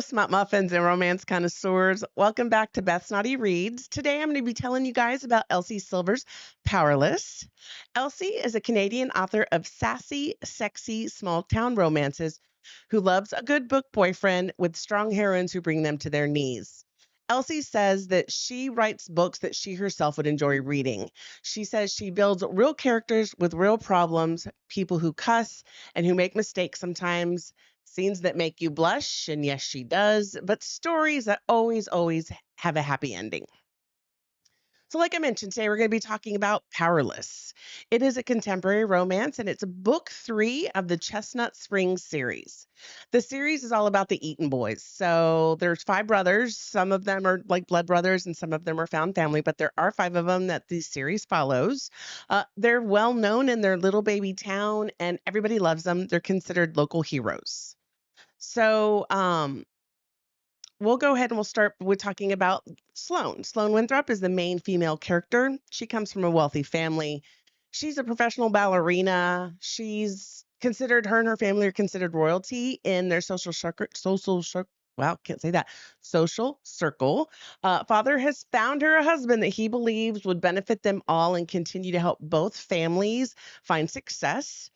smut muffins and romance connoisseurs. Welcome back to Beth's Naughty Reads. Today I'm going to be telling you guys about Elsie Silver's Powerless. Elsie is a Canadian author of sassy, sexy, small town romances who loves a good book boyfriend with strong heroines who bring them to their knees. Elsie says that she writes books that she herself would enjoy reading. She says she builds real characters with real problems, people who cuss and who make mistakes sometimes, scenes that make you blush, and yes, she does, but stories that always have a happy ending. So, like I mentioned, today we're going to be talking about Powerless. It is a contemporary romance, and it's book three of the Chestnut Springs series. The series is all about the Eaton boys. So, there's five brothers. Some of them are like blood brothers, and some of them are found family, but there are five of them that the series follows. They're well known in their little baby town, and everybody loves them. They're considered local heroes. So, we'll go ahead and we'll start with talking about Sloane. Sloane Winthrop is the main female character. She comes from a wealthy family. She's a professional ballerina. Her and her family are considered royalty in their wow, can't say that. Social circle. Father has found her a husband that he believes would benefit them all and continue to help both families find success.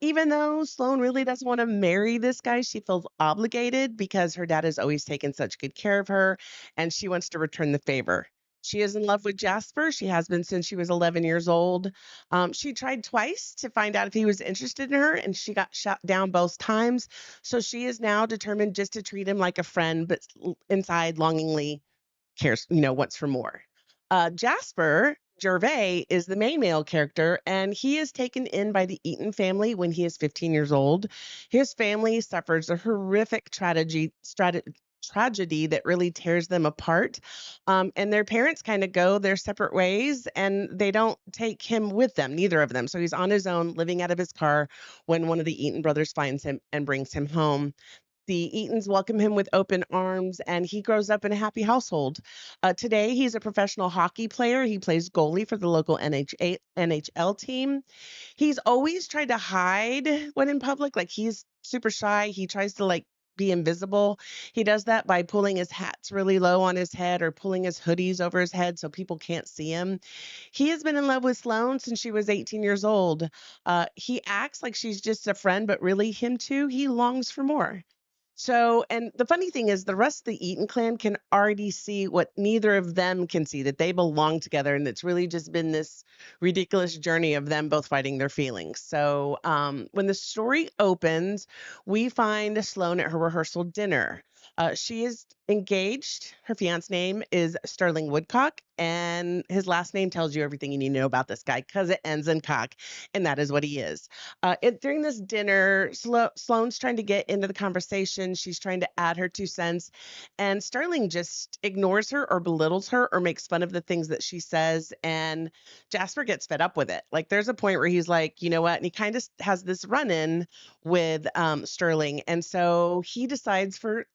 Even though Sloane really doesn't want to marry this guy, she feels obligated because her dad has always taken such good care of her and she wants to return the favor. She is in love with Jasper. She has been since she was 11 years old. She tried twice to find out if he was interested in her, and she got shot down both times. So she is now determined just to treat him like a friend, but inside longingly cares, wants for more. Jasper Gervais is the main male character, and he is taken in by the Eaton family when he is 15 years old. His family suffers a horrific tragedy that really tears them apart. And their parents kind of go their separate ways, and they don't take him with them, neither of them. So he's on his own, living out of his car when one of the Eaton brothers finds him and brings him home. The Eatons welcome him with open arms, and he grows up in a happy household. Today, he's a professional hockey player. He plays goalie for the local NHL team. He's always tried to hide when in public. Like, he's super shy. He tries to be invisible. He does that by pulling his hats really low on his head or pulling his hoodies over his head so people can't see him. He has been in love with Sloane since she was 18 years old. He acts like she's just a friend, but really, him too, he longs for more. So, and the funny thing is, the rest of the Eaton clan can already see what neither of them can see, that they belong together. And it's really just been this ridiculous journey of them both fighting their feelings. So, when the story opens, we find Sloane at her rehearsal dinner. She is engaged. Her fiance name is Sterling Woodcock, and his last name tells you everything you need to know about this guy because it ends in cock, and that is what he is. During this dinner, Sloane's trying to get into the conversation. She's trying to add her 2 cents, and Sterling just ignores her or belittles her or makes fun of the things that she says. And Jasper gets fed up with it. Like, there's a point where he's like, you know what? And he kind of has this run in with Sterling. And so he decides for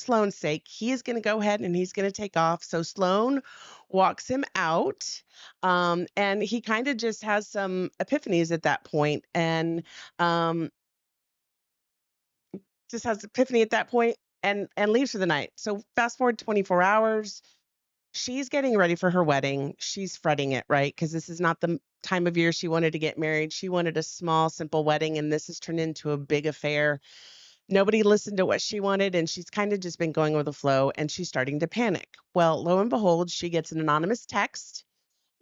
Sloane's sake, he is going to go ahead and he's going to take off. So Sloane walks him out, and he kind of just has some epiphanies at that point, and um, just has epiphany at that point, and leaves for the night. So fast forward 24 hours. She's getting ready for her wedding. She's fretting it, right? Because this is not the time of year she wanted to get married. She wanted a small, simple wedding, and this has turned into a big affair. Nobody listened to what she wanted, and she's kind of just been going with the flow, and she's starting to panic. Well, lo and behold, she gets an anonymous text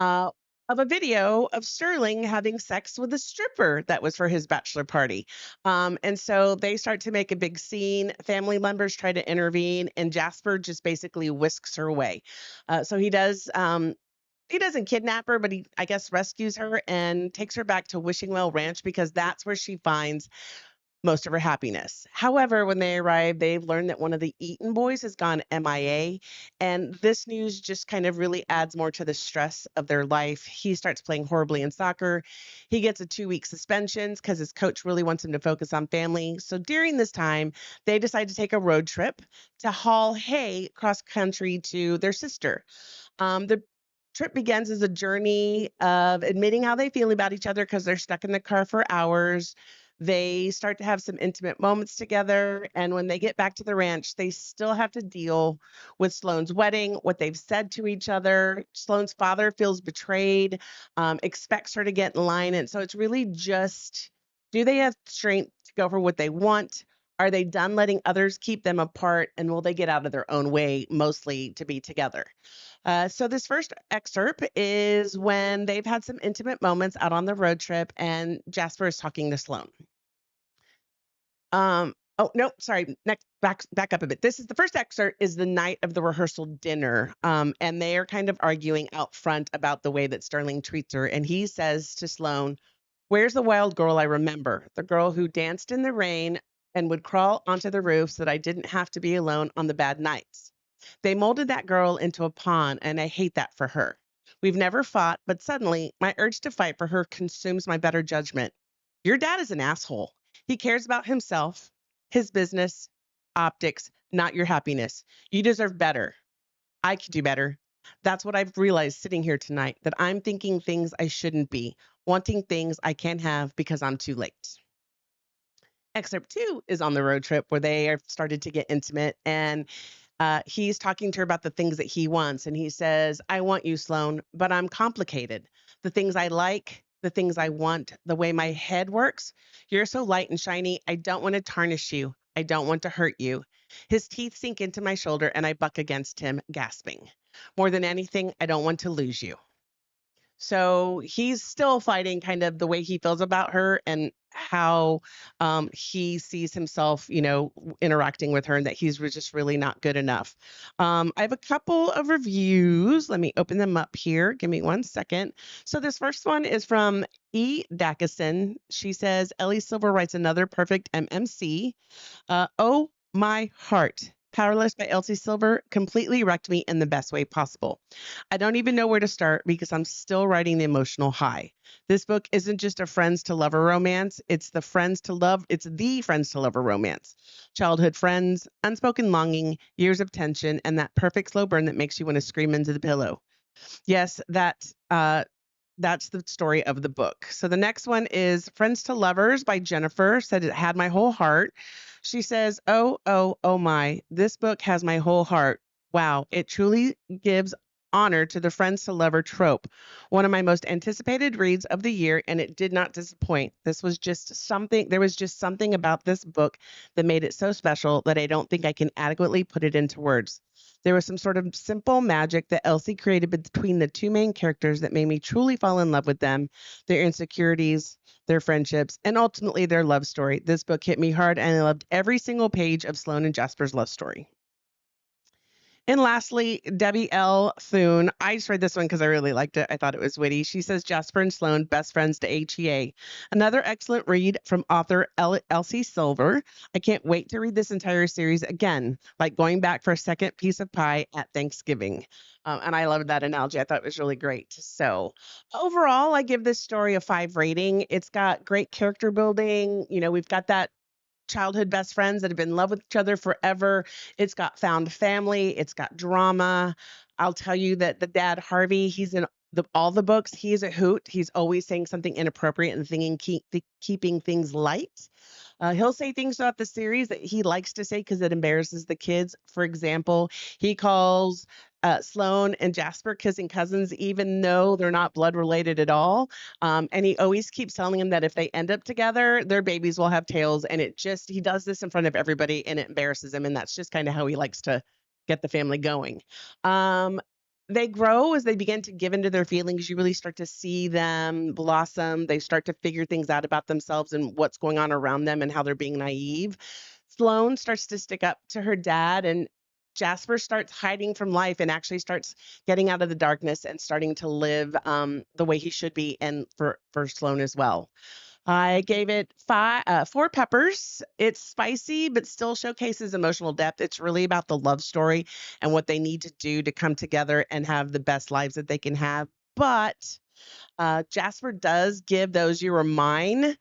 uh, of a video of Sterling having sex with a stripper that was for his bachelor party. And so they start to make a big scene. Family members try to intervene, and Jasper just basically whisks her away. So he does. He doesn't kidnap her, but he, I guess, rescues her and takes her back to Wishing Well Ranch because that's where she finds most of her happiness. However, when they arrive, they've learned that one of the Eaton boys has gone MIA, and this news just kind of really adds more to the stress of their life. He starts playing horribly in soccer. He gets a 2-week suspension because his coach really wants him to focus on family. So during this time, they decide to take a road trip to haul hay cross country to their sister. The trip begins as a journey of admitting how they feel about each other because they're stuck in the car for hours, They start to have some intimate moments together. And when they get back to the ranch, they still have to deal with Sloane's wedding, what they've said to each other. Sloane's father feels betrayed, expects her to get in line. And so it's really just, do they have strength to go for what they want? Are they done letting others keep them apart? And will they get out of their own way, mostly to be together? So, this first excerpt is when they've had some intimate moments out on the road trip, and Jasper is talking to Sloane. Oh no, sorry. Next, back up a bit. This is the first excerpt is the night of the rehearsal dinner, and they are kind of arguing out front about the way that Sterling treats her. And he says to Sloane, "Where's the wild girl I remember? The girl who danced in the rain and would crawl onto the roof so that I didn't have to be alone on the bad nights. They molded that girl into a pawn, and I hate that for her. We've never fought, but suddenly my urge to fight for her consumes my better judgment. Your dad is an asshole. He cares about himself, his business, optics, not your happiness. You deserve better. I could do better. That's what I've realized sitting here tonight, that I'm thinking things I shouldn't be, wanting things I can't have because I'm too late." Excerpt two is on the road trip where they have started to get intimate, and he's talking to her about the things that he wants. And he says, "I want you, Sloane, but I'm complicated. The things I like, the things I want, the way my head works. You're so light and shiny. I don't want to tarnish you. I don't want to hurt you." His teeth sink into my shoulder and I buck against him, gasping. "More than anything, I don't want to lose you." So he's still fighting kind of the way he feels about her and how he sees himself, interacting with her, and that he's just really not good enough. I have a couple of reviews. Let me open them up here. Give me 1 second. So this first one is from E. Dackison. She says, "Ellie Silver writes another perfect MMC. Oh My Heart. Powerless by Elsie Silver completely wrecked me in the best way possible. I don't even know where to start because I'm still riding the emotional high. This book isn't just a friends to lover romance, it's the friends to lover romance. Childhood friends, unspoken longing, years of tension, and that perfect slow burn that makes you want to scream into the pillow." Yes, that's the story of the book. So the next one is Friends to Lovers by Jennifer. Said it had my whole heart. She says, "Oh, oh, oh my, this book has my whole heart. Wow, it truly gives honor to the friends to lover trope. One of my most anticipated reads of the year, and it did not disappoint. There was just something about this book that made it so special that I don't think I can adequately put it into words. There was some sort of simple magic that Elsie created between the two main characters that made me truly fall in love with them, their insecurities, their friendships, and ultimately their love story. This book hit me hard, and I loved every single page of Sloane and Jasper's love story." And lastly, Debbie L. Thune. I just read this one because I really liked it. I thought it was witty. She says, "Jasper and Sloane, best friends to HEA. Another excellent read from author Elsie Silver. I can't wait to read this entire series again, like going back for a second piece of pie at Thanksgiving." And I loved that analogy. I thought it was really great. So overall, I give this story a 5 rating. It's got great character building. We've got that childhood best friends that have been in love with each other forever. It's got found family. It's got drama. I'll tell you that the dad, Harvey, he's in all the books. He's a hoot. He's always saying something inappropriate and keeping things light. He'll say things throughout the series that he likes to say because it embarrasses the kids. For example, he calls Sloane and Jasper kissing cousins, even though they're not blood related at all. And he always keeps telling them that if they end up together, their babies will have tails. And he does this in front of everybody and it embarrasses him. And that's just kind of how he likes to get the family going. They grow as they begin to give into their feelings. You really start to see them blossom. They start to figure things out about themselves and what's going on around them and how they're being naive. Sloane starts to stick up to her dad, and Jasper starts hiding from life and actually starts getting out of the darkness and starting to live the way he should be, and for Sloane as well. I gave it 4 peppers. It's spicy, but still showcases emotional depth. It's really about the love story and what they need to do to come together and have the best lives that they can have. But Jasper does give those "you were mine"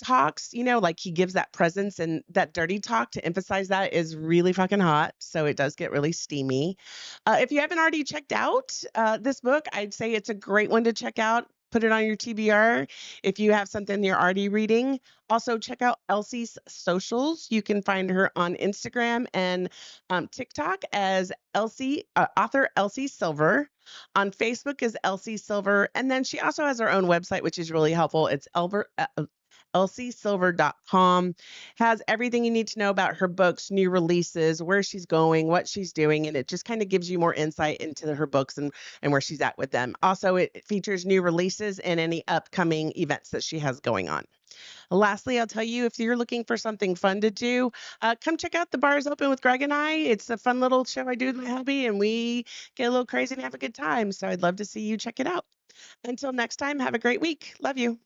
talks, like he gives that presence, and that dirty talk to emphasize that is really fucking hot. So it does get really steamy. If you haven't already checked out this book, I'd say it's a great one to check out. put it on your TBR if you have something you're already reading. Also, check out Elsie's socials. You can find her on Instagram and TikTok as author Elsie Silver. On Facebook is Elsie Silver. And then she also has her own website, which is really helpful. It's elsiesilver.com. Has everything you need to know about her books, new releases, where she's going, what she's doing, and it just kind of gives you more insight into her books and where she's at with them. Also, it features new releases and any upcoming events that she has going on. Lastly, I'll tell you, if you're looking for something fun to do, come check out The Bar is Open with Greg and I. It's a fun little show I do with my hubby, and we get a little crazy and have a good time. So I'd love to see you check it out. Until next time, have a great week. Love you.